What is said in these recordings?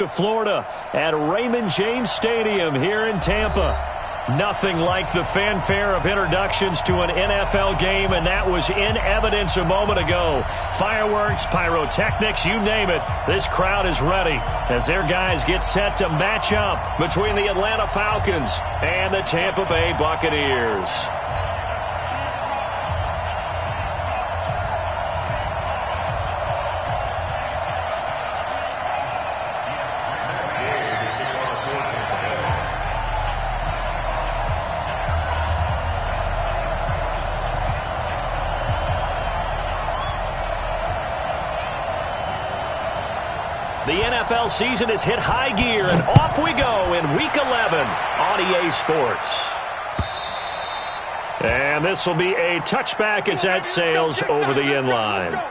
to Florida at Raymond James Stadium here in Tampa. Nothing like the fanfare of introductions to an NFL game, and that was in evidence a moment ago. Fireworks, pyrotechnics, you name it. This crowd is ready as their guys get set to match up between the Atlanta Falcons and the Tampa Bay Buccaneers. The NFL season has hit high gear, and off we go in Week 11 on EA Sports. And this will be a touchback as that sails over the end line.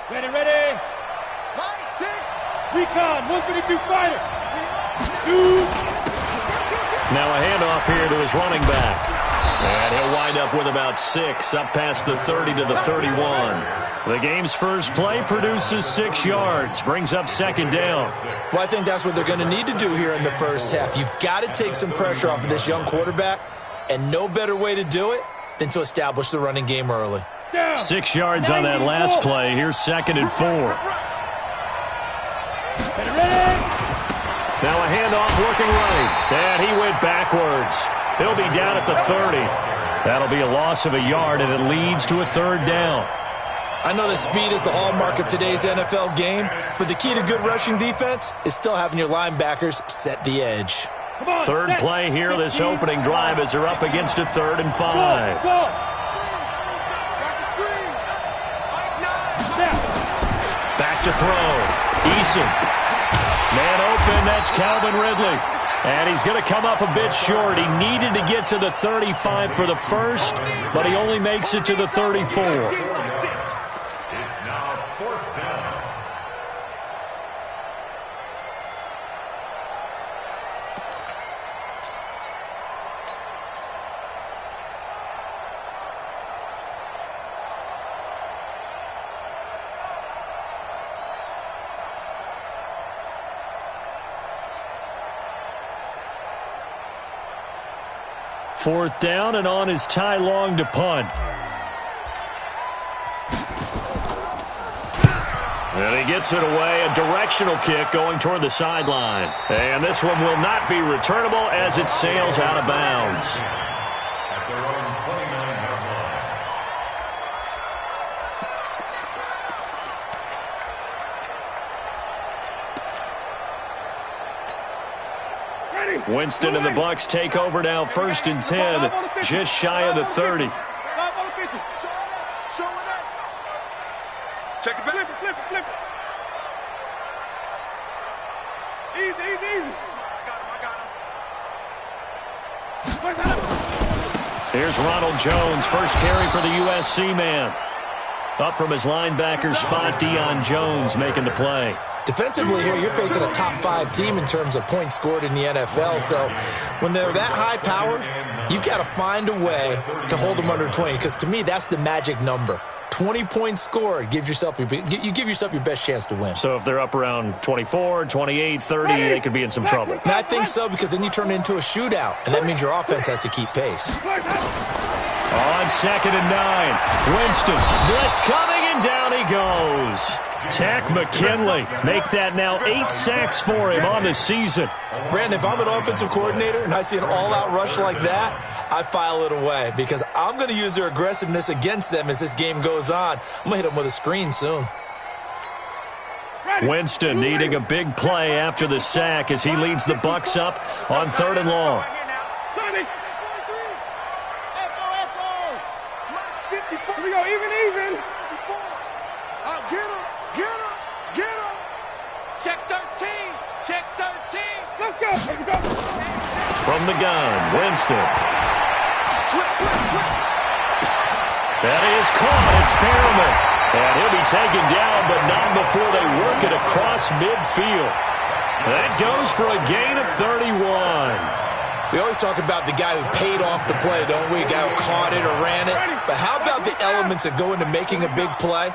Ready, ready. Line 6. Recon, 152 fighter. 2. Now a handoff here to his running back. And he'll wind up with about 6, up past the 30 to the 31. The game's first play produces 6 yards, brings up second down. Well, I think that's what they're going to need to do here in the first half. You've got to take some pressure off of this young quarterback, and no better way to do it than to establish the running game early. 6 yards on that last play. Here's second and 4. Now a handoff looking right. And he went backwards. He'll be down at the 30. That'll be a loss of a yard, and it leads to a third down. I know that speed is the hallmark of today's NFL game, but the key to good rushing defense is still having your linebackers set the edge. Third play here, this opening drive, as they're up against a 3rd and 5. Back to throw. Eason. Man open, that's Calvin Ridley. And he's going to come up a bit short. He needed to get to the 35 for the first, but he only makes it to the 34. It's now 4th down. Fourth down, and on is Ty Long to punt. And he gets it away, a directional kick going toward the sideline. And this one will not be returnable as it sails out of bounds. At their own 29-yard line. Winston and the Bucs take over now, 1st and 10, just shy of the 30. Check it back. Flip it. Easy. I got him. Here's Ronald Jones, first carry for the USC man. Up from his linebacker spot, Deion Jones making the play. Defensively here, you're facing a top 5 team in terms of points scored in the NFL. So when they're that high powered, you got to find a way to hold them under 20. Because to me, that's the magic number. 20 points scored, you give yourself your best chance to win. So if they're up around 24, 28, 30, they could be in some trouble. And I think so, because then you turn it into a shootout, and that means your offense has to keep pace. On 2nd and 9, Winston, blitz coming, and down he goes. Tack McKinley, make that now 8 sacks for him on the season. Brandon, if I'm an offensive coordinator and I see an all-out rush like that, I file it away because I'm going to use their aggressiveness against them as this game goes on. I'm going to hit them with a screen soon. Winston needing a big play after the sack as he leads the Bucs up on 3rd and long. Here we go, even. Get him. Check 13. Let's go. From the gun, Winston. That is caught. It's Perriman. And he'll be taken down, but not before they work it across midfield. That goes for a gain of 31. We always talk about the guy who paid off the play, don't we? A guy who caught it or ran it. But how about the elements that go into making a big play?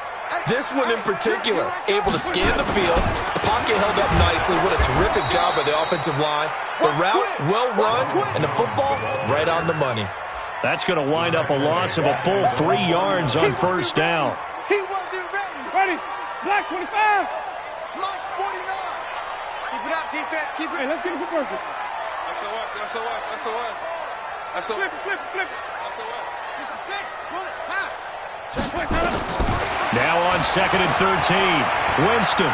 This one in particular, able to scan the field, pocket held up nicely. What a terrific job by the offensive line. The route, well run, and the football, right on the money. That's going to wind up a loss of a full 3 yards on first down. He wasn't ready. Ready. Black 25. Black 49. Keep it up, defense. Keep it. Hey, let's get it for working. SOS. Flip it. SOS. 66. Pull it. Now on 2nd and 13. Winston.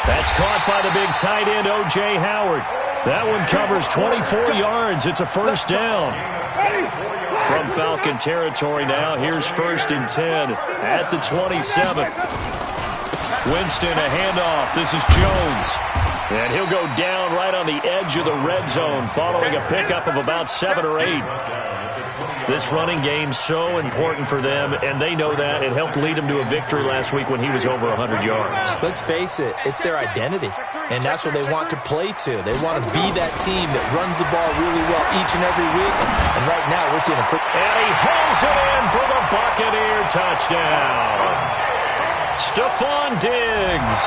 That's caught by the big tight end, O.J. Howard. That one covers 24 yards. It's a first down. From Falcon territory now, here's 1st and 10 at the 27. Winston, a handoff. This is Jones. And he'll go down right on the edge of the red zone following a pickup of about 7 or 8. This running game's so important for them, and they know that. It helped lead them to a victory last week when he was over 100 yards. Let's face it, it's their identity, and that's what they want to play to. They want to be that team that runs the ball really well each and every week, and right now we're seeing a pretty... And he hauls it in for the Buccaneer touchdown. Stephon Diggs,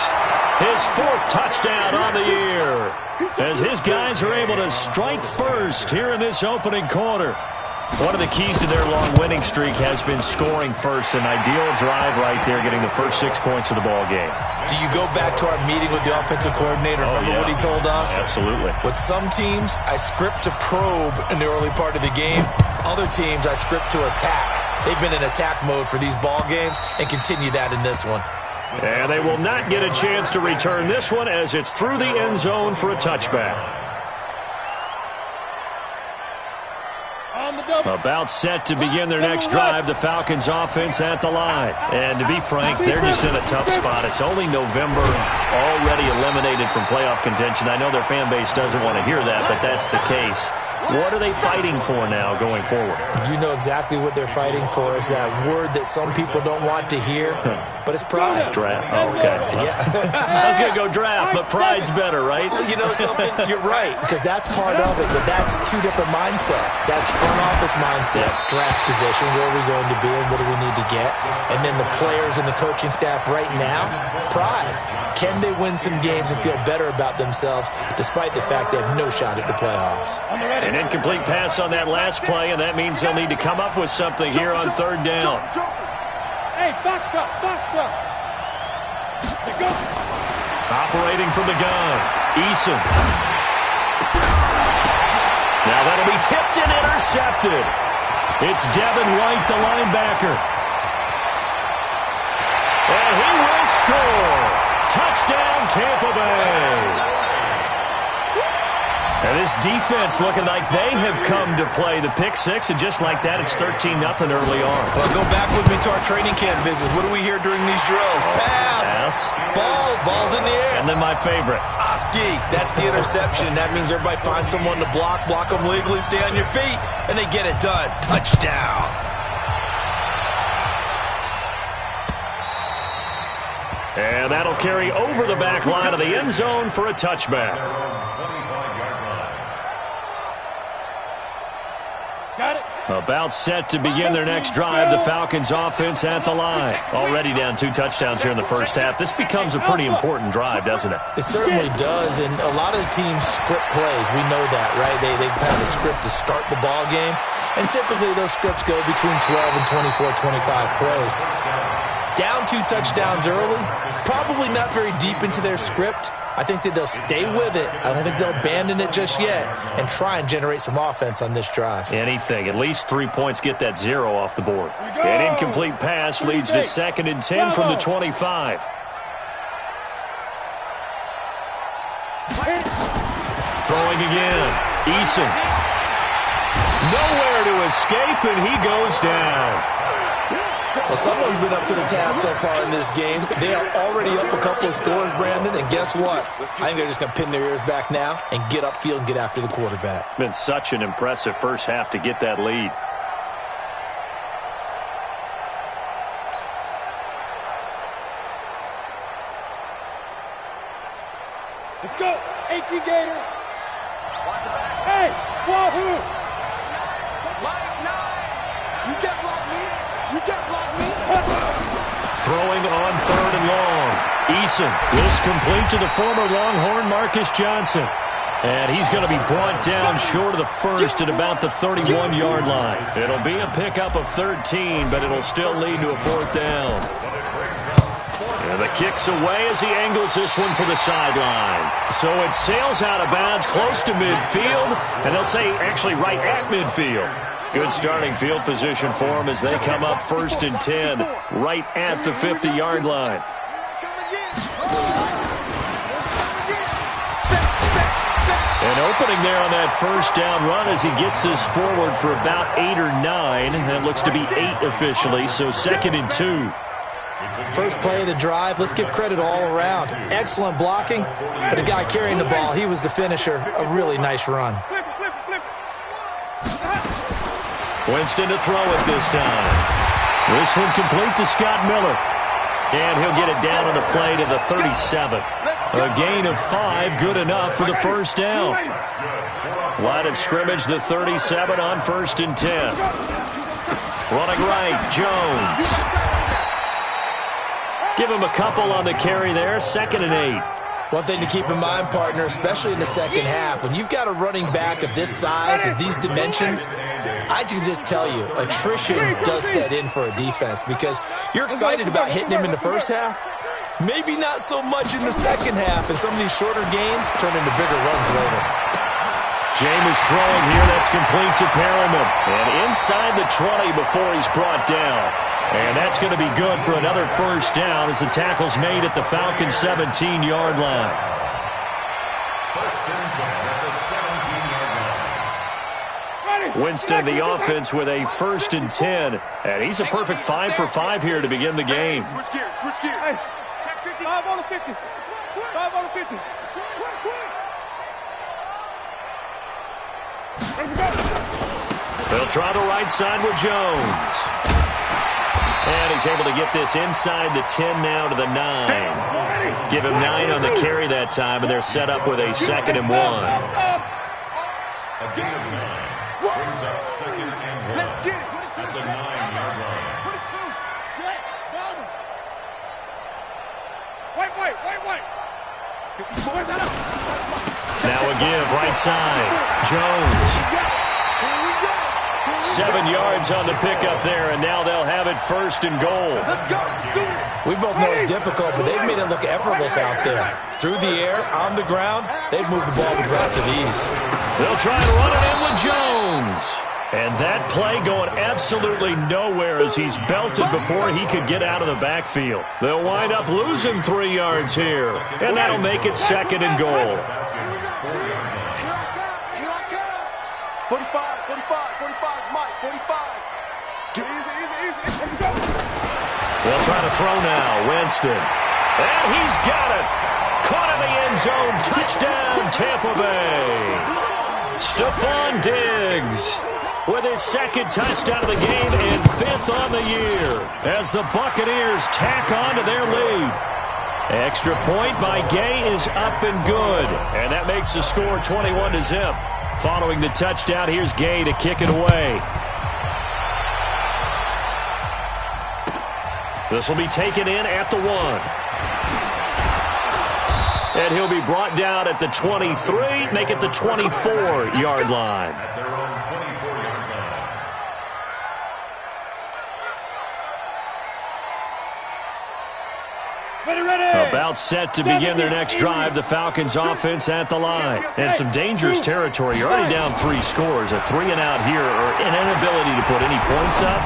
his 4th touchdown on the year, as his guys are able to strike first here in this opening quarter. One of the keys to their long winning streak has been scoring first. An ideal drive right there, getting the first 6 points of the ball game. Do you go back to our meeting with the offensive coordinator? Remember what he told us? Absolutely. With some teams, I script to probe in the early part of the game. Other teams, I script to attack. They've been in attack mode for these ball games and continue that in this one. And they will not get a chance to return this one as it's through the end zone for a touchback. About set to begin their next drive, the Falcons offense at the line. And to be frank, they're just in a tough spot. It's only November, already eliminated from playoff contention. I know their fan base doesn't want to hear that, but that's the case. What are they fighting for now going forward? You know exactly what they're fighting for. Is that word that some people don't want to hear, but it's pride. Draft. Oh, okay. Yeah. I was going to go draft, but pride's better, right? You know something? You're right, because that's part of it, but that's 2 different mindsets. That's front office mindset, draft position, where are we going to be and what do we need to get? And then the players and the coaching staff right now, pride. Can they win some games and feel better about themselves despite the fact they have no shot at the playoffs? An incomplete pass on that last play, and that means they'll need to come up with something here on 3rd down. Hey, box drop. Operating from the gun, Eason. Now that'll be tipped and intercepted. It's Devin White, the linebacker. And he will score. Touchdown, Tampa Bay. And this defense looking like they have come to play the pick 6, and just like that, it's 13-0 early on. Well, go back with me to our training camp visits. What do we hear during these drills? Pass. Ball's in the air. And then my favorite. Oski, that's the interception. That means everybody finds someone to block them legally, stay on your feet, and they get it done. Touchdown. And that'll carry over the back line of the end zone for a touchback. Got it. About set to begin their next drive, the Falcons offense at the line. Already down 2 touchdowns here in the first half. This becomes a pretty important drive, doesn't it? It certainly does, and a lot of the teams script plays. We know that, right? They have a script to start the ball game, and typically those scripts go between 12 and 24, 25 plays. Down 2 touchdowns early, probably not very deep into their script. I think that they'll stay with it. I don't think they'll abandon it just yet and try and generate some offense on this drive. Anything. At least 3 points get that 0 off the board. An incomplete pass leads to 2nd and 10 from the 25. Throwing again. Eason. Nowhere to escape, and he goes down. Well, someone's been up to the task so far in this game. They are already up a couple of scores, Brandon, and guess what? I think they're just going to pin their ears back now and get upfield and get after the quarterback. Been such an impressive first half to get that lead. Let's go. AT Gator. Hey, Wahoo. You can't block me. You can't block me. Throwing on 3rd and long. Eason, this complete to the former Longhorn Marcus Johnson. And he's going to be brought down short of the first at about the 31-yard line. It'll be a pickup of 13, but it'll still lead to a 4th down. And the kick's away as he angles this one for the sideline. So it sails out of bounds close to midfield, and they'll say actually right at midfield. Good starting field position for them as they come up 1st and 10, right at the 50-yard line. An opening there on that 1st down run as he gets this forward for about 8 or 9. That looks to be 8 officially, so 2nd and 2. First play of the drive, let's give credit all around. Excellent blocking, but the guy carrying the ball, he was the finisher. A really nice run. Winston to throw it this time. This one complete to Scott Miller. And he'll get it down on the play to the 37. A gain of 5, good enough for the 1st down. Line of scrimmage, the 37 on 1st and 10. Running right, Jones. Give him a couple on the carry there, 2nd and 8. One thing to keep in mind, partner, especially in the second half, when you've got a running back of this size and these dimensions, I can just tell you, attrition does set in for a defense because you're excited about hitting him in the first half. Maybe not so much in the second half, and some of these shorter gains turn into bigger runs later. Jameis throwing here, that's complete to Perriman. And inside the 20 before he's brought down. And that's going to be good for another 1st down as the tackle's made at the Falcons' 17-yard line. 1st and 10 at the 17-yard line. Winston, the offense, with a 1st and 10. And he's a perfect 5 for 5 here to begin the game. Switch gears, switch gears. Hey, 5 on the 50. 5 on the 50. They'll try the right side with Jones. And he's able to get this inside the 10 now to the 9. Give him 9 on the carry that time, and they're set up with a 2nd and 1. A gain of 9 brings up 2nd and 1 at the 9-yard line. Wait. Now a give, right side. Jones. 7 yards on the pickup there, and now they'll have it 1st and goal. We both know it's difficult, but they've made it look effortless out there. Through the air, on the ground, they've moved the ball with relative ease. They'll try to run it in with Jones. And that play going absolutely nowhere as he's belted before he could get out of the backfield. They'll wind up losing 3 yards here, and that'll make it 2nd and goal. 45, Mike, 45. Easy. They'll try to throw now. Winston. And he's got it. Caught in the end zone. Touchdown, Tampa Bay. Stephon Diggs with his 2nd touchdown of the game and 5th on the year as the Buccaneers tack on to their lead. Extra point by Gay is up and good. And that makes the score 21-0. Following the touchdown, here's Gay to kick it away. This will be taken in at the 1. And he'll be brought down at the 23, make it the 24-yard line. At their own 24-yard line. About set to begin their next drive, the Falcons offense at the line. And some dangerous territory. You're already down 3 scores. A 3-and-out here or an inability to put any points up.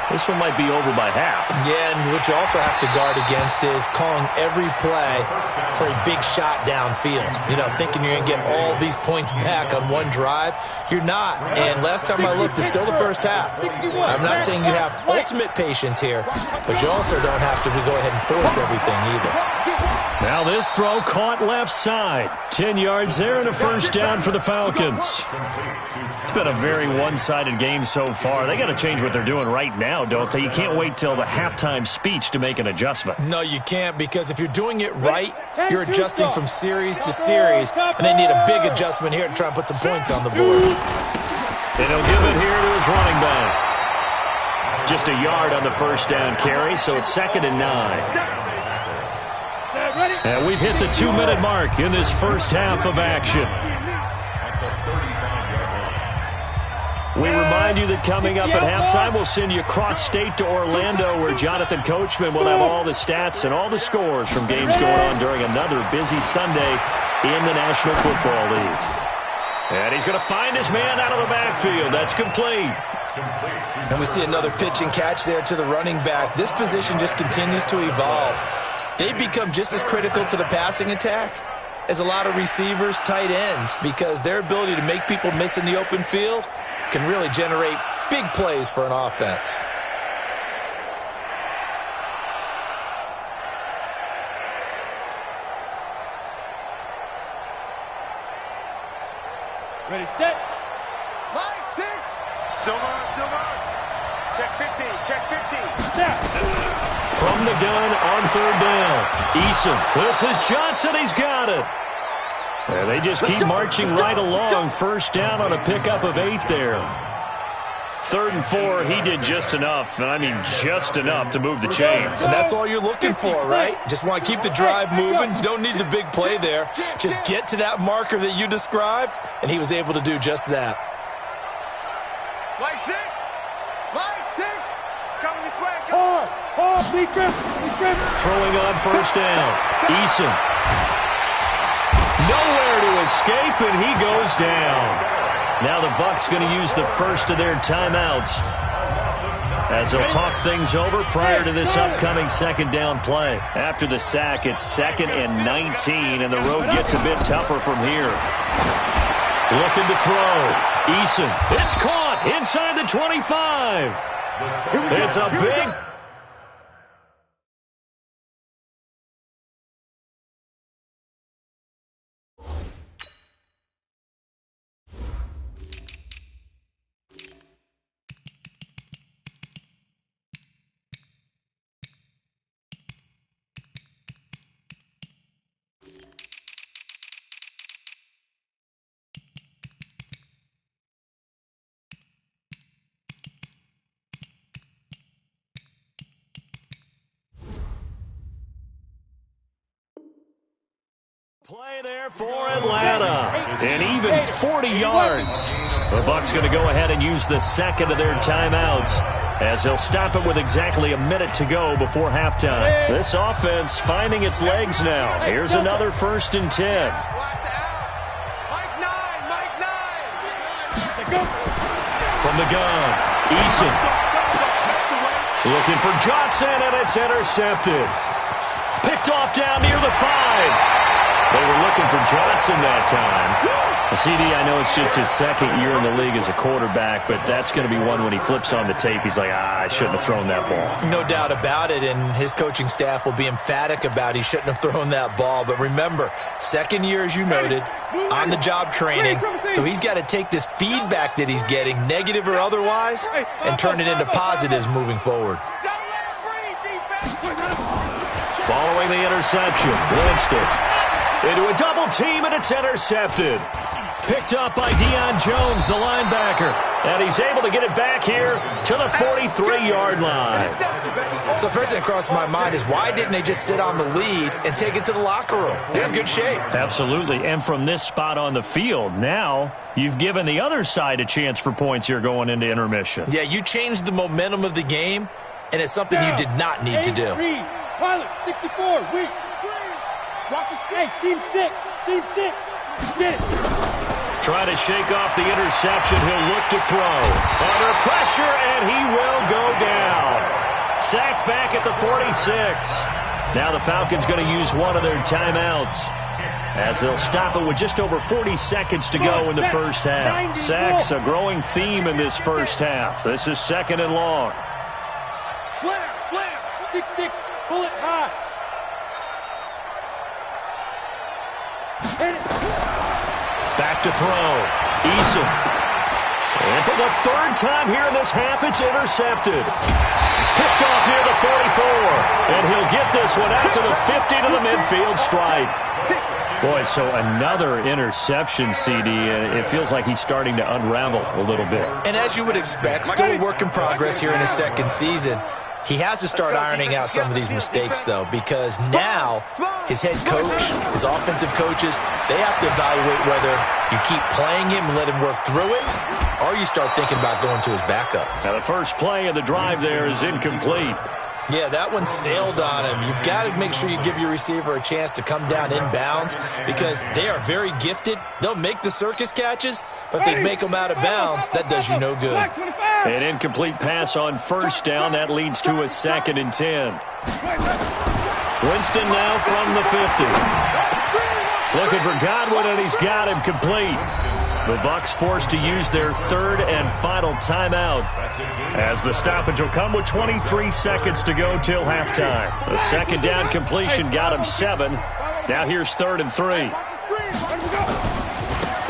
This one might be over by half. Yeah, and what you also have to guard against is calling every play for a big shot downfield. You know, thinking you're going to get all these points back on one drive. You're not. And last time I looked, it's still the first half. I'm not saying you have ultimate patience here, but you also don't have to go ahead and force everything either. Now this throw caught left side. 10 yards there and a 1st down for the Falcons. It's been a very one-sided game so far. They got to change what they're doing right now now, don't they? You can't wait till the halftime speech to make an adjustment. No, you can't, because if you're doing it right, you're adjusting from series to series, and they need a big adjustment here to try and put some points on the board. And he'll give it here to his running back. Just a yard on the first down carry, so it's 2nd and 9. And we've hit the 2-minute mark in this first half of action. We remind you that coming up at halftime, we'll send you cross-state to Orlando, where Jonathan Coachman will have all the stats and all the scores from games going on during another busy Sunday in the National Football League. And he's going to find his man out of the backfield. That's complete. And we see another pitch and catch there to the running back. This position just continues to evolve. They've become just as critical to the passing attack as a lot of receivers, tight ends, because their ability to make people miss in the open field can really generate big plays for an offense. Ready, set. Line 6. Silver. Check 50. Snap. From the gun on 3rd down. Eason. This is Johnson. He's got it. And they just keep marching right along. First down on a pickup of 8 there. 3rd and 4, he did just enough, and I mean just enough to move the chains. And that's all you're looking for, right? Just want to keep the drive moving. You don't need the big play there. Just get to that marker that you described, and he was able to do just that. Line 6. It's coming this way. Bleed grip. Throwing on first down. Eason. Nowhere to escape, and he goes down. Now the Bucs going to use the first of their timeouts as they'll talk things over prior to this upcoming 2nd down play. After the sack, it's 2nd and 19, and the road gets a bit tougher from here. Looking to throw. Eason. It's caught inside the 25. It's a big... Play there for Atlanta, and even 40 yards. The Bucs going to go ahead and use the 2nd of their timeouts as they'll stop it with exactly a minute to go before halftime. This offense finding its legs now. Here's another 1st and 10. From the gun, Eason. Looking for Johnson, and it's intercepted. Picked off down near the 5. They were looking for Johnson that time. CD, I know it's just his 2nd year in the league as a quarterback, but that's going to be one when he flips on the tape. He's like, I shouldn't have thrown that ball. No doubt about it, and his coaching staff will be emphatic about he shouldn't have thrown that ball. But remember, 2nd year, as you noted, on-the-job training, so he's got to take this feedback that he's getting, negative or otherwise, and turn it into positives moving forward. Following the interception, Winston. Into a double team, and it's intercepted. Picked up by Deion Jones, the linebacker. And he's able to get it back here to the 43-yard line. So first thing that crossed my mind is, why didn't they just sit on the lead and take it to the locker room? They're in good shape. Absolutely. And from this spot on the field, now you've given the other side a chance for points here going into intermission. Yeah, you changed the momentum of the game, and it's something you did not need to do. Pilot, 64, weak. Watch the skate. Seam 6. Get it. Trying to shake off the interception. He'll look to throw. Under pressure, and he will go down. Sacked back at the 46. Now the Falcons going to use one of their timeouts as they'll stop it with just over 40 seconds to go in the first half. Sacks a growing theme in this first half. This is 2nd and long. Slam. 6-6. Pull it high. Back to throw. Eason. And for the third time here in this half, it's intercepted. Picked off near the 44. And he'll get this one out to the 50 to the midfield stripe. Boy, so another interception, CD. It feels like he's starting to unravel a little bit. And as you would expect, still a work in progress here in his second season. He has to start ironing out some of these mistakes, though, because now his head coach, his offensive coaches, they have to evaluate whether you keep playing him and let him work through it, or you start thinking about going to his backup. Now, the first play of the drive there is incomplete. Yeah, that one sailed on him. You've got to make sure you give your receiver a chance to come down inbounds because they are very gifted. They'll make the circus catches, but they make them out of bounds. That does you no good. An incomplete pass on first down. That leads to a 2nd and 10. Winston now from the 50. Looking for Godwin, and he's got him complete. The Bucs forced to use their third and final timeout as the stoppage will come with 23 seconds to go till halftime. The second down completion got him 7. Now here's 3rd and 3.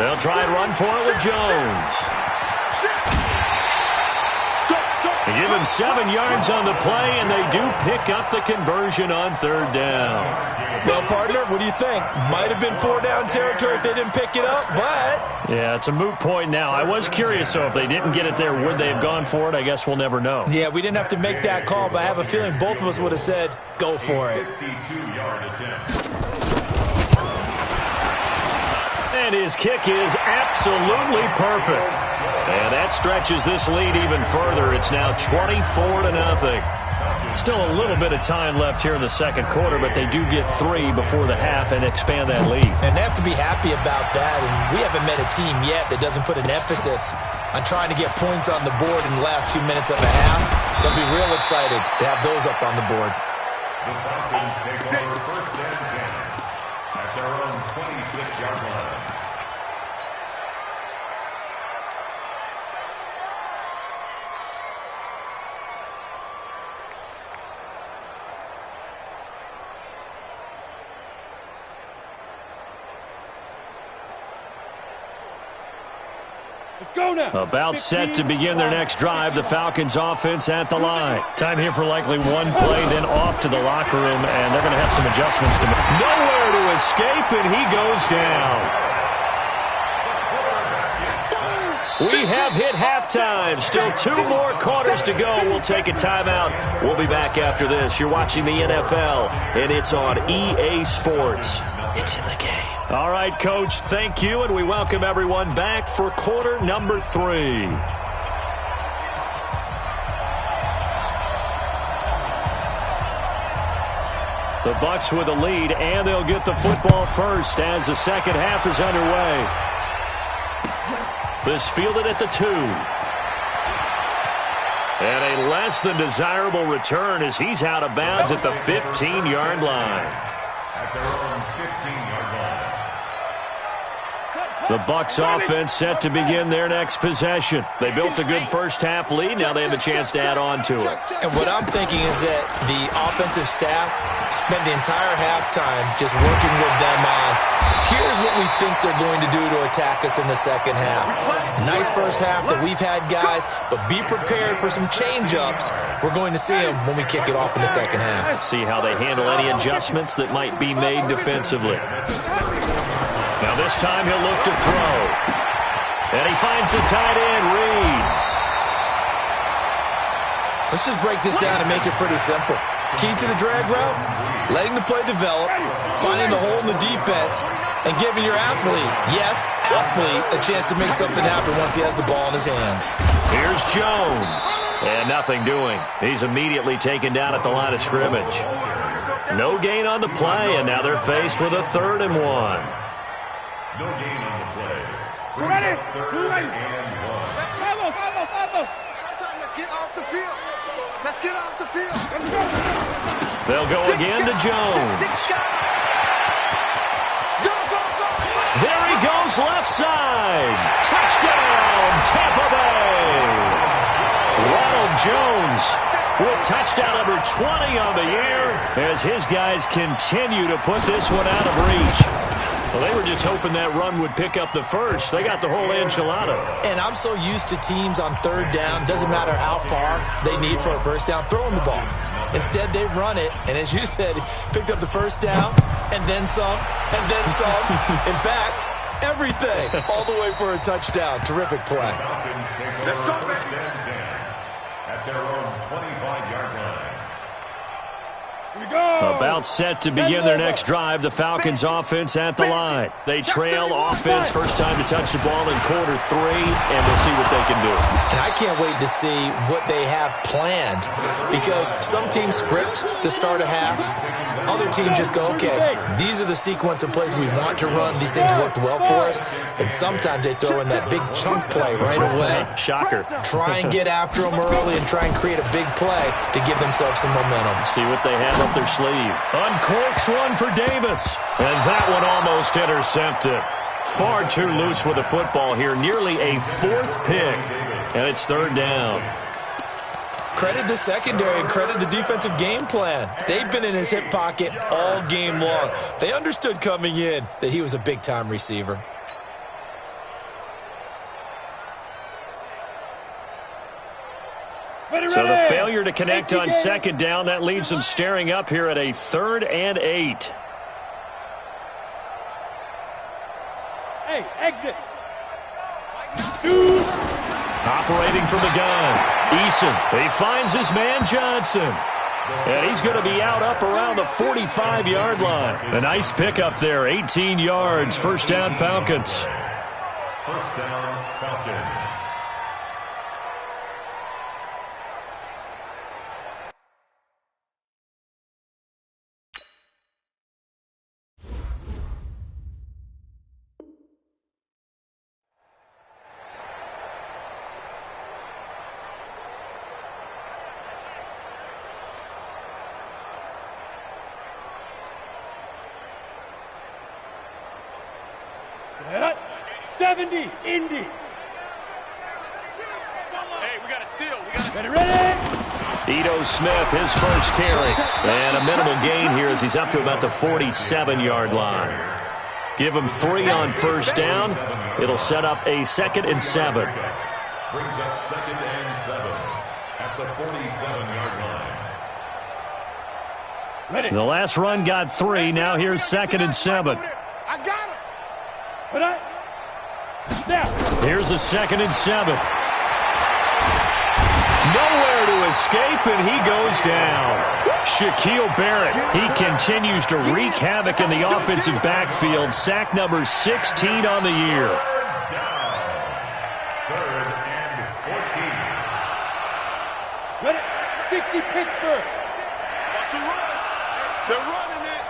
They'll try and run for it with Jones. They give him 7 yards on the play, and they do pick up the conversion on 3rd down. Well, partner, what do you think? Might have been 4-down territory if they didn't pick it up, but... Yeah, it's a moot point now. I was curious, so if they didn't get it there, would they have gone for it? I guess we'll never know. Yeah, we didn't have to make that call, but I have a feeling both of us would have said, go for it. 52-yard attempt. And his kick is absolutely perfect. And that stretches this lead even further. It's now 24-0. Still a little bit of time left here in the second quarter, but they do get 3 before the half and expand that lead. And they have to be happy about that. And we haven't met a team yet that doesn't put an emphasis on trying to get points on the board in the last 2 minutes of a half. They'll be real excited to have those up on the board. The Falcons take over 1st and 10 at their own 26-yard line. Let's go now. About set to begin their next drive, the Falcons offense at the line. Time here for likely one play, then off to the locker room, and they're going to have some adjustments to make. Nowhere to escape, and he goes down. We have hit halftime. Still 2 more quarters to go. We'll take a timeout. We'll be back after this. You're watching the NFL, and it's on EA Sports. It's in the game. All right, Coach, thank you, and we welcome everyone back for quarter number 3. The Bucs with a lead, and they'll get the football first as the second half is underway. This fielded at the 2. And a less than desirable return as he's out of bounds at the 15-yard line. At their own 15-yard line. The Bucs offense set to begin their next possession. They built a good first half lead. Now they have a chance to add on to it. And what I'm thinking is that the offensive staff spent the entire halftime just working with them on, here's what we think they're going to do to attack us in the second half. Nice first half that we've had, guys, but be prepared for some change-ups. We're going to see them when we kick it off in the second half. See how they handle any adjustments that might be made defensively. Now this time he'll look to throw. And he finds the tight end, Reed. Let's just break this down and make it pretty simple. Key to the drag route, letting the play develop, finding the hole in the defense, and giving your athlete, yes, athlete, a chance to make something happen once he has the ball in his hands. Here's Jones. And nothing doing. He's immediately taken down at the line of scrimmage. No gain on the play, and now they're faced with a 3rd and 1. No gain on the play. Ready? 3rd and 1. Let's get off the field. Let's get off the field. They'll go again to Jones. There he goes left side. Touchdown, Tampa Bay. Ronald Jones with touchdown number 20 on the year as his guys continue to put this one out of reach. Well, they were just hoping that run would pick up the first. They got the whole enchilada. And I'm so used to teams on third down, doesn't matter how far they need for a first down, throwing the ball. Instead, they run it, and as you said, picked up the first down, and then some, and then some. In fact, everything, all the way for a touchdown. Terrific play. Let's go, baby. At their own 25-yard line. About set to begin their next drive. The Falcons offense at the line. They trail offense, first time to touch the ball in quarter 3, and we'll see what they can do. And I can't wait to see what they have planned, because some teams script to start a half. Other teams just go, okay, these are the sequence of plays we want to run. These things worked well for us. And sometimes they throw in that big chunk play right away. Shocker. Try and get after them early and try and create a big play to give themselves some momentum. See what they have up their sleeve. Uncorks one for Davis. And that one almost intercepted. Far too loose with the football here. Nearly a 4th pick. And it's 3rd down. Credit the secondary and credit the defensive game plan. They've been in his hip pocket all game long. They understood coming in that he was a big-time receiver. So the failure to connect on 2nd down, that leaves them staring up here at a 3rd and 8. Hey, exit. 2. Operating from the gun. Eason. He finds his man Johnson. And he's going to be out up around the 45-yard line. A nice pickup there. 18 yards. First down, Falcons. First down, Falcons. Set. 70, Indy. Hey, we got a seal. Ready? Ito Smith, his first carry. And a minimal gain here as he's up to about the 47-yard line. Give him 3 on first down. It'll set up a 2nd and 7. Brings up 2nd and 7 at the 47-yard line. Ready. The last run got 3. Now here's 2nd and 7. I got him. Ready? Now. Here's a 2nd and 7. Nowhere to escape, and he goes down. Shaquille Barrett, he continues to wreak havoc in the offensive backfield. Sack number 16 on the year. 3rd and 14. Ready? 60, Pittsburgh. Watch the run. They're running it.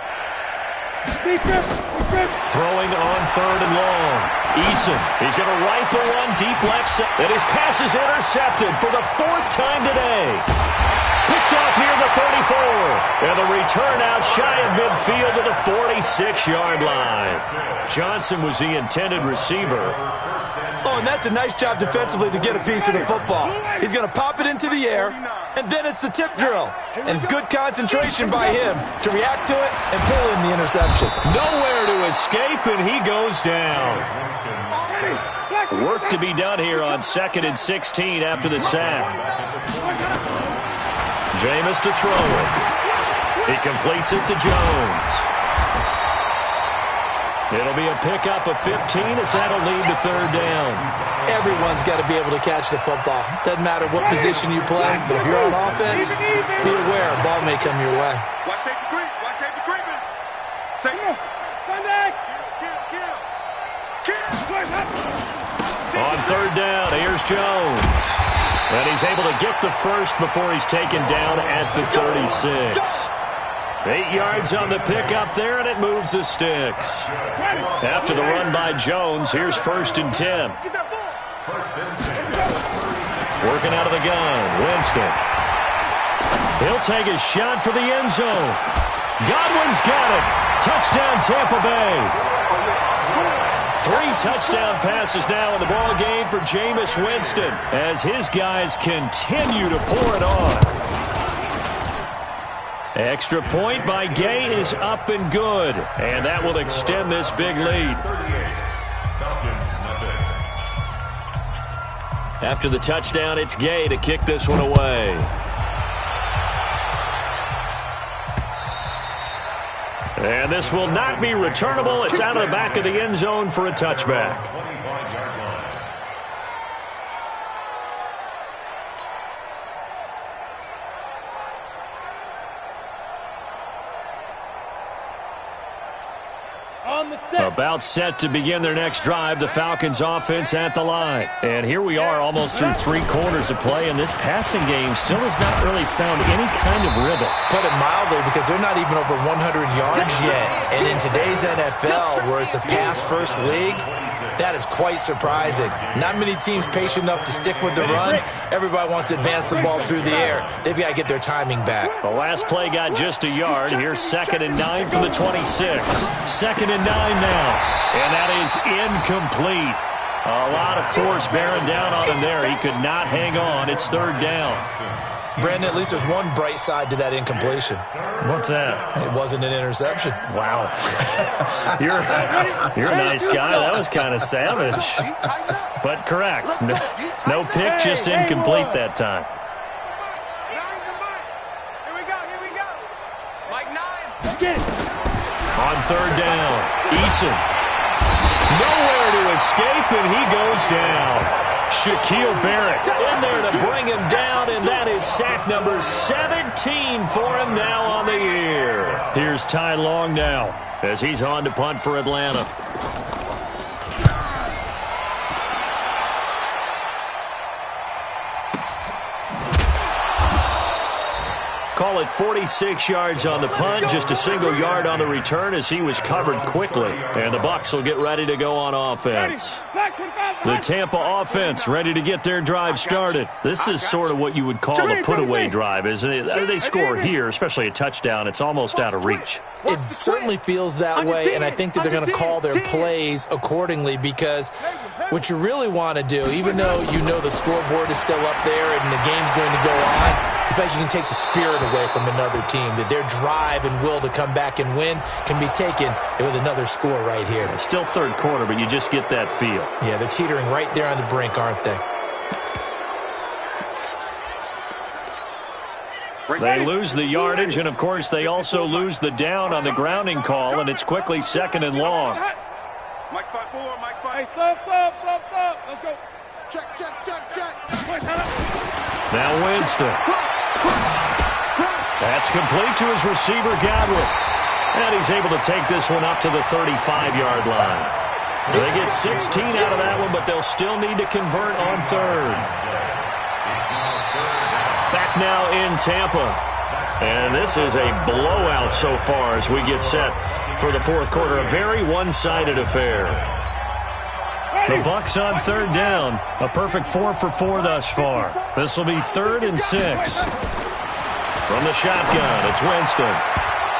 Throwing on 3rd and long. Eason, he's going to rifle one deep left side. And his pass is intercepted for the 4th time today. Picked off near the 34. And the return out shy of midfield to the 46-yard line. Johnson was the intended receiver. Oh, and that's a nice job defensively to get a piece of the football. He's going to pop it into the air, and then it's the tip drill. And good concentration by him to react to it and pull in the interception. Nowhere to escape, and he goes down. Work to be done here on 2nd and 16 after the sack. Jameis to throw it. He completes it to Jones. It'll be a pickup of 15 as that'll lead to 3rd down. Everyone's got to be able to catch the football. Doesn't matter what position you play, but if you're on offense, be aware a ball may come your way. Watch safety creep. Watch safety creeping. Safety. Contact. Kill. On 3rd down, here's Jones. And he's able to get the first before he's taken down at the 36. 8 yards on the pickup there, and it moves the sticks. After the run by Jones, here's 1st and 10. Get that ball. Working out of the gun, Winston. He'll take a shot for the end zone. Godwin's got it. Touchdown, Tampa Bay. 3 touchdown passes now in the ball game for Jameis Winston as his guys continue to pour it on. Extra point by Gay is up and good. And that will extend this big lead. After the touchdown, it's Gay to kick this one away. And this will not be returnable. It's out of the back of the end zone for a touchback. About set to begin their next drive, the Falcons offense at the line. And here we are almost through 3 quarters of play, and this passing game still has not really found any kind of rhythm. Put it mildly, because they're not even over 100 yards yet. And in today's NFL, where it's a pass-first league, that is quite surprising. Not many teams patient enough to stick with the run. Everybody wants to advance the ball through the air. They've got to get their timing back. The last play got just a yard. Here's 2nd and 9 from the 26. 2nd and 9 now. And that is incomplete. A lot of force bearing down on him there. He could not hang on. It's 3rd down. Brandon, at least there's one bright side to that incompletion. What's that? It wasn't an interception. Wow. You're a nice guy. That was kind of savage. But correct. No pick, just incomplete that time. Here we go. Mike 9. On 3rd down, Eason. Nowhere to escape, and he goes down. Shaquille Barrett in there to bring him down, and that is sack number 17 for him now on the year. Here's Ty Long now as he's on to punt for Atlanta. Call it 46 yards on the punt, just a single yard on the return as he was covered quickly. And the Bucs will get ready to go on offense. The Tampa offense ready to get their drive started. This is sort of what you would call a put-away drive, isn't it? They score here, especially a touchdown. It's almost out of reach. It certainly feels that way, and I think that they're going to call their plays accordingly, because what you really want to do, even though you know the scoreboard is still up there and the game's going to go on, in fact, you can take the spirit away from another team, that their drive and will to come back and win can be taken with another score right here. It's still 3rd quarter, but you just get that feel. Yeah, they're teetering right there on the brink, aren't they? They lose the yardage, and, of course, they also lose the down on the grounding call, and it's quickly 2nd and long. Mike 5-4, Mike 5. Hey, stop. Let's go. Check. Now Winston. That's complete to his receiver, Godwin. And he's able to take this one up to the 35-yard line. They get 16 out of that one, but they'll still need to convert on 3rd. Back now in Tampa. And this is a blowout so far as we get set for the 4th quarter. A very one-sided affair. The Bucs on 3rd down. A perfect 4 for 4 thus far. This will be 3rd and 6. From the shotgun, it's Winston.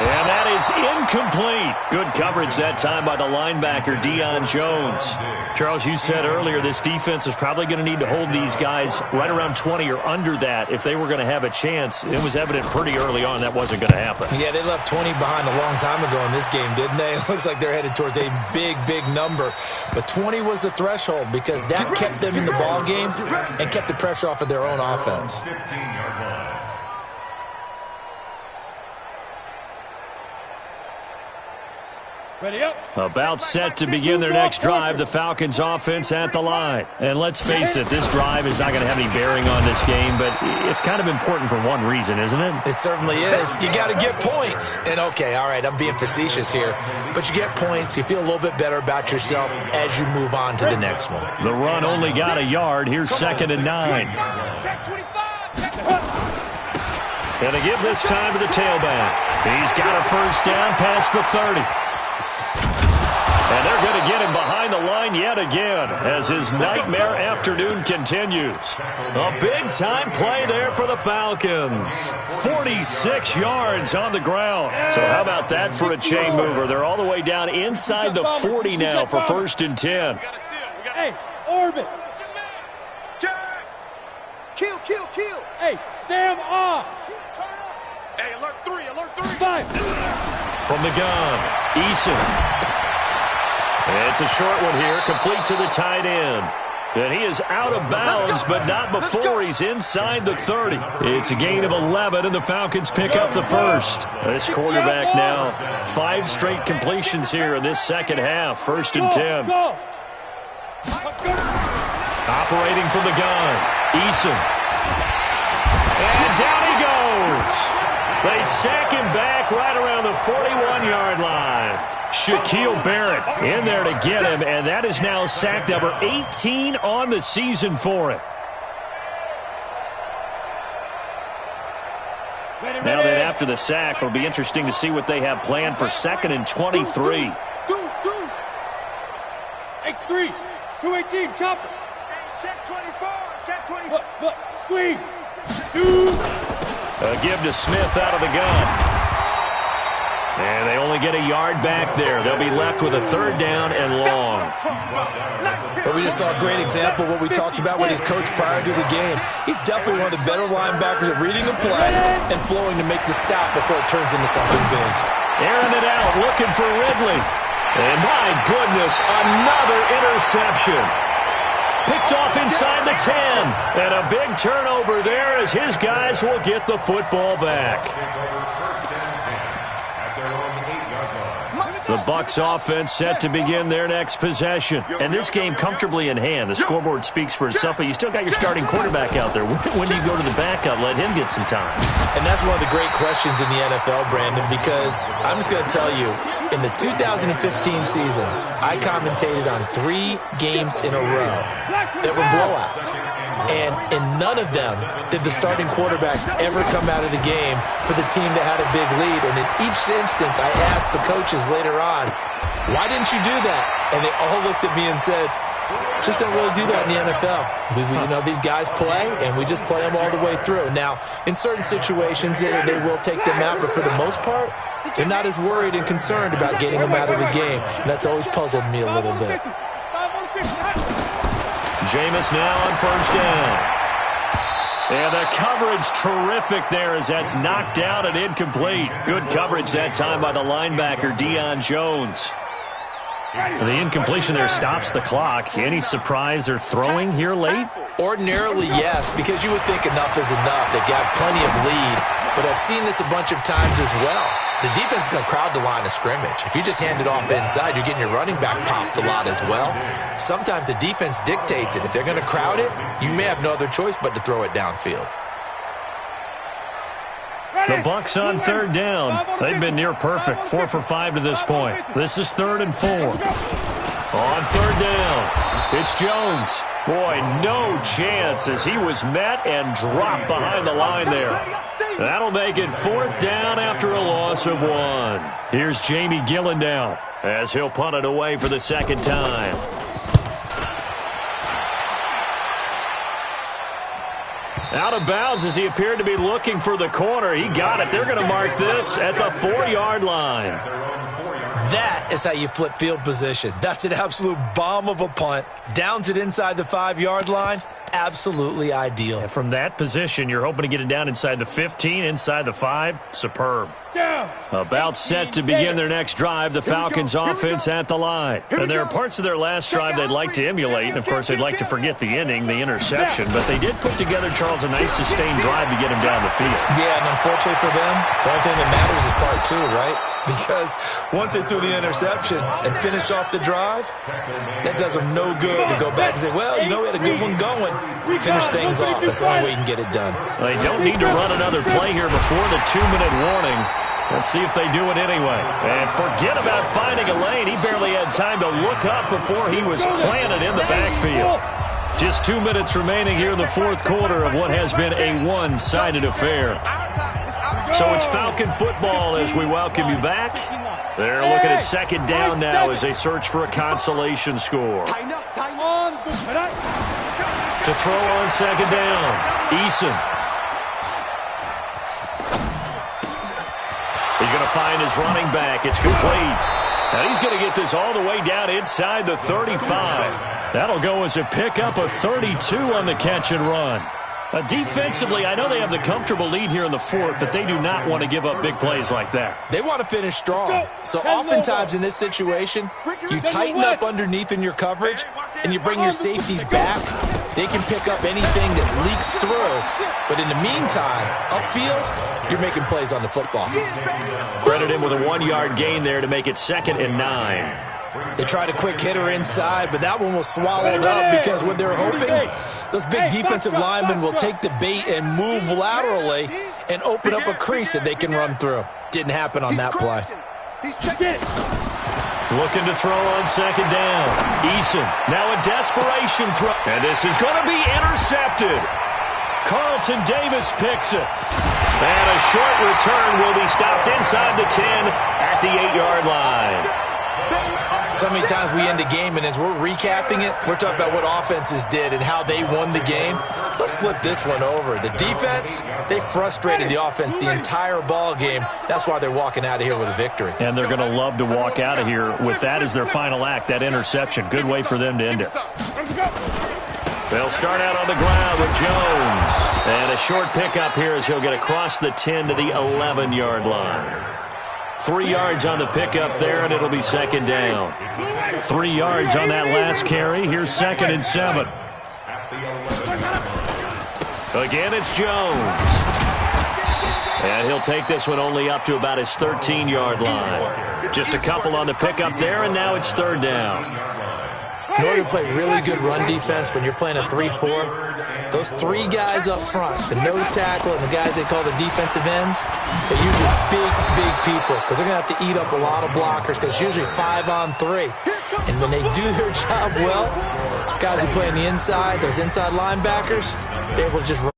And that is incomplete. Good coverage that time by the linebacker, Deion Jones. Charles, you said earlier this defense is probably going to need to hold these guys right around 20 or under that if they were going to have a chance. It was evident pretty early on that wasn't going to happen. Yeah, they left 20 behind a long time ago in this game, didn't they? It looks like they're headed towards a big number. But 20 was the threshold because that kept them in the ball game and kept the pressure off of their own offense. Ready up. About set to begin their next drive, the Falcons offense at the line. And let's face it, this drive is not going to have any bearing on this game, but it's kind of important for one reason, isn't it? It certainly is. You got to get points. And okay, all right, I'm being facetious here, but you get points, you feel a little bit better about yourself as you move on to the next one. The run only got a yard. Here's 2nd and 9. And to give this time to the tailback. He's got a 1st down past the 30. And they're going to get him behind the line yet again as his nightmare afternoon continues. A big-time play there for the Falcons. 46 yards on the ground. So how about that for a chain mover? They're all the way down inside the 40 now for 1st and 10. Hey, orbit. Kill. Hey, Sam off. Hey, alert Alert three. 5. From the gun, Eason. It's a short one here, complete to the tight end. And he is out of bounds, but not before he's inside the 30. It's a gain of 11, and the Falcons pick up the first. This quarterback now, 5 straight completions here in this second half. 1st and 10. Operating from the gun, Eason. And down he goes. They sack him back right around the 41-yard line. Shaquille Barrett in there to get him, and that is now sack number 18 on the season for him. Now that after the sack, it'll be interesting to see what they have planned for 2nd and 23. X3, 218, chopper. Check 24, check 24. Look, squeeze. 2. A give to Smith out of the gun. And they only get a yard back there. They'll be left with a 3rd down and long. But we just saw a great example of what we talked about with his coach prior to the game. He's definitely one of the better linebackers at reading the play and flowing to make the stop before it turns into something big. Airing it out, looking for Ridley. And my goodness, another interception. Picked off inside the 10. And a big turnover there as his guys will get the football back. The Bucs offense set to begin their next possession. And this game comfortably in hand. The scoreboard speaks for itself, but you still got your starting quarterback out there. When do you go to the backup? Let him get some time. And that's one of the great questions in the NFL, Brandon, because I'm just going to tell you, in the 2015 season, I commentated on 3 games in a row that were blowouts. And in none of them did the starting quarterback ever come out of the game for the team that had a big lead. And in each instance, I asked the coaches later on, why didn't you do that? And they all looked at me and said, just don't really do that in the NFL. You know, these guys play, and we just play them all the way through. Now, in certain situations, they will take them out, but for the most part, they're not as worried and concerned about getting them out of the game. And that's always puzzled me a little bit. Jameis now on 1st down. And the coverage terrific there as that's knocked down and incomplete. Good coverage that time by the linebacker, Deion Jones. The incompletion there stops the clock. Any surprise they're throwing here late? Ordinarily, yes, because you would think enough is enough. They've got plenty of lead, but I've seen this a bunch of times as well. The defense is going to crowd the line of scrimmage. If you just hand it off inside, you're getting your running back popped a lot as well. Sometimes the defense dictates it. If they're going to crowd it, you may have no other choice but to throw it downfield. The Bucs on 3rd down. They've been near perfect, 4 for 5 to this point. This is 3rd and 4. On 3rd down, it's Jones. Boy, no chance as he was met and dropped behind the line there. That'll make it 4th down after a loss of 1. Here's Jamie Gillen now as he'll punt it away for the 2nd time. Out of bounds as he appeared to be looking for the corner. He got it. They're going to mark this at the 4-yard line. That is how you flip field position. That's an absolute bomb of a punt. Downs it inside the 5-yard line. Absolutely ideal. And from that position, you're hoping to get it down inside the 15, inside the 5. Superb. About set to begin their next drive, the Falcons offense at the line. And there are parts of their last drive they'd like to emulate, and of course they'd like to forget the inning, the interception, but they did put together, Charles, a nice sustained drive to get him down the field. Yeah, and unfortunately for them, the only thing that matters is part 2, right? Because once they threw the interception and finished off the drive, that does them no good to go back and say, well, you know, we had a good one going. Finish things off. That's the only way you can get it done. They don't need to run another play here before the 2-minute warning. Let's see if they do it anyway. And forget about finding a lane. He barely had time to look up before he was planted in the backfield. Just 2 minutes remaining here in the 4th quarter of what has been a one-sided affair. So it's Falcon football as we welcome you back. They're looking at 2nd down now as they search for a consolation score. To throw on 2nd down, Eason. He's going to find his running back. It's complete. And he's going to get this all the way down inside the 35. That'll go as a pickup of 32 on the catch and run. Defensively, I know they have the comfortable lead here in the fourth, but they do not want to give up big plays like that. They want to finish strong. So oftentimes in this situation, you tighten up underneath in your coverage, and you bring your safeties back. They can pick up anything that leaks through. But in the meantime, upfield, you're making plays on the football. Credit him with a 1-yard gain there to make it 2nd and 9. They tried a quick hitter inside, but that one was swallowed up because what they're hoping, those big defensive linemen will take the bait and move laterally and open up a crease that they can run through. Didn't happen on that play. Looking to throw on 2nd down. Eason, now a desperation throw. And this is going to be intercepted. Carlton Davis picks it. And a short return will be stopped inside the 10 at the 8-yard line. So many times we end the game, and as we're recapping it, we're talking about what offenses did and how they won the game. Let's flip this one over. The defense, they frustrated the offense the entire ball game. That's why they're walking out of here with a victory. And they're going to love to walk out of here with that as their final act, that interception. Good way for them to end it. They'll start out on the ground with Jones. And a short pickup here as he'll get across the 10 to the 11-yard line. 3 yards on the pickup there, and it'll be 2nd down. 3 yards on that last carry. Here's 2nd and 7. Again, it's Jones. And he'll take this one only up to about his 13-yard line. Just a couple on the pickup there, and now it's 3rd down. In order to play really good run defense when you're playing a 3-4, those 3 guys up front, the nose tackle and the guys they call the defensive ends, they're usually big people because they're going to have to eat up a lot of blockers because it's usually 5-on-3. And when they do their job well, guys who play on the inside, those inside linebackers, they're able to just run.